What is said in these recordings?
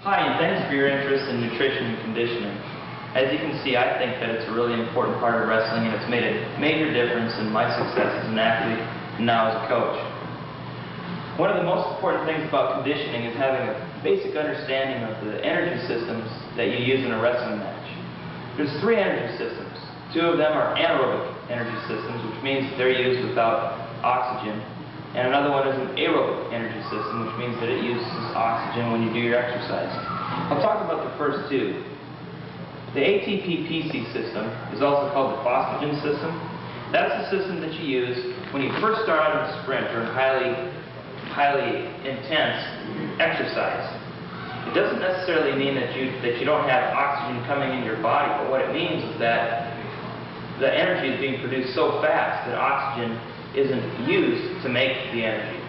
Hi, and thanks for your interest in nutrition and conditioning. As you can see, I think that it's a really important part of wrestling, and it's made a major difference in my success as an athlete and now as a coach. One of the most important things about conditioning is having a basic understanding of the energy systems that you use in a wrestling match. There's 3 energy systems. 2 of them are anaerobic energy systems, which means that they're used without oxygen. And another one is an aerobic energy system, which means that it uses oxygen when you do your exercise. I'll talk about the first 2. The ATP-PC system is also called the phosphagen system. That's the system that you use when you first start out in a sprint or in highly intense exercise. It doesn't necessarily mean that you don't have oxygen coming into your body, but what it means is that the energy is being produced so fast that oxygen isn't used to make the energy.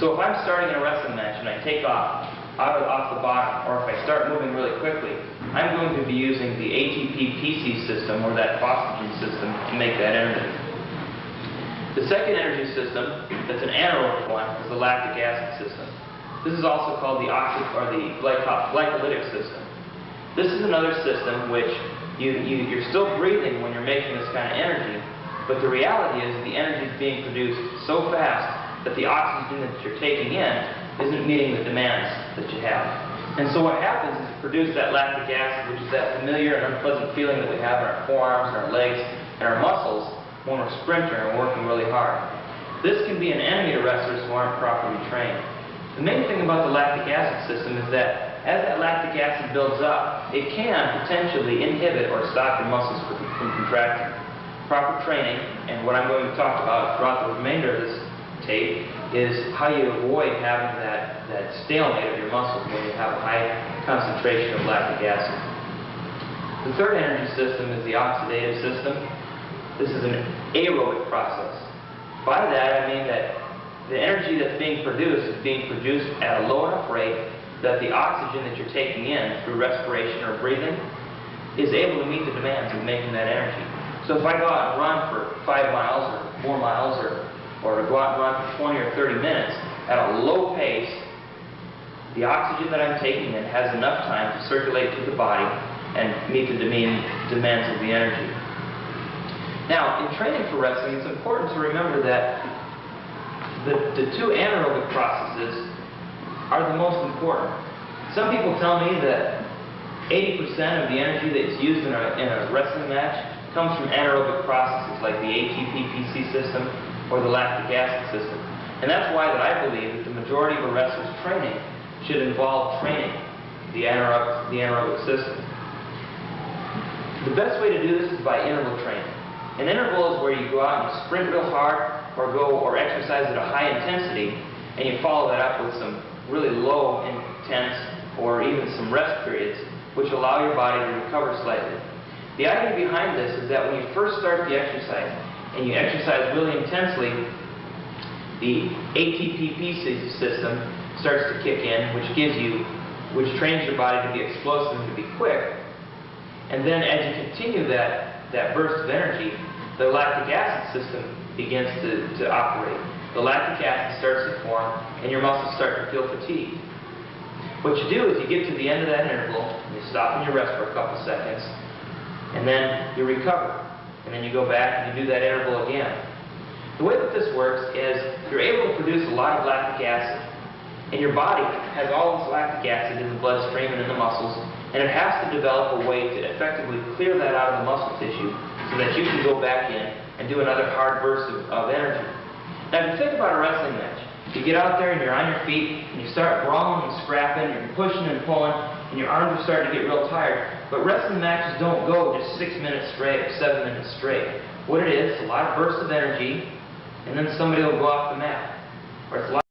So if I'm starting in a wrestling match and I take off the bottom, or if I start moving really quickly, I'm going to be using the ATP-PC system, or that phosphagen system, to make that energy. The second energy system, that's an anaerobic one, is the lactic acid system. This is also called the glycolytic system. This is another system which you're still breathing when you're making this kind of energy, but the reality is the energy is being produced so fast that the oxygen that you're taking in isn't meeting the demands that you have. And so what happens is it produces that lactic acid, which is that familiar and unpleasant feeling that we have in our forearms and our legs and our muscles when we're sprinting and working really hard. This can be an enemy to wrestlers who aren't properly trained. The main thing about the lactic acid system is that as that lactic acid builds up, it can potentially inhibit or stop your muscles from contracting. Proper training, and what I'm going to talk about throughout the remainder of this tape, is how you avoid having that stalemate of your muscles when you have a high concentration of lactic acid. The third energy system is the oxidative system. This is an aerobic process. By that I mean that the energy that's being produced is being produced at a low enough rate that the oxygen that you're taking in through respiration or breathing is able to meet the demands of making that energy. So if I go out and run for 5 miles or 4 miles or go out and run for 20 or 30 minutes at a low pace, the oxygen that I'm taking in has enough time to circulate through the body and meet the demands of the energy. Now, in training for wrestling, it's important to remember that the 2 anaerobic processes are the most important. Some people tell me that 80% of the energy that's used in a wrestling match comes from anaerobic processes like the ATP-PC system or the lactic acid system. And that's why that I believe that the majority of a wrestler's training should involve training the anaerobic system. The best way to do this is by interval training. An interval is where you go out and you sprint real hard or exercise at a high intensity, and you follow that up with some really low intense or even some rest periods which allow your body to recover slightly. The idea behind this is that when you first start the exercise and you exercise really intensely, the ATP-PC system starts to kick in, which trains your body to be explosive and to be quick. And then as you continue that burst of energy, the lactic acid system begins to operate. The lactic acid starts to form and your muscles start to feel fatigued. What you do is you get to the end of that interval and you stop and you rest for a couple seconds, and then you recover, and then you go back and you do that interval again. The way that this works is you're able to produce a lot of lactic acid, and your body has all this lactic acid in the bloodstream and in the muscles, and it has to develop a way to effectively clear that out of the muscle tissue so that you can go back in and do another hard burst of energy. Now, if you think about a wrestling match, you get out there and you're on your feet and you start brawling and scrapping, you're pushing and pulling, and your arms are starting to get real tired. But wrestling matches don't go just 6 minutes straight or 7 minutes straight. What it is, a lot of bursts of energy, and then somebody will go off the mat. Or it's a lot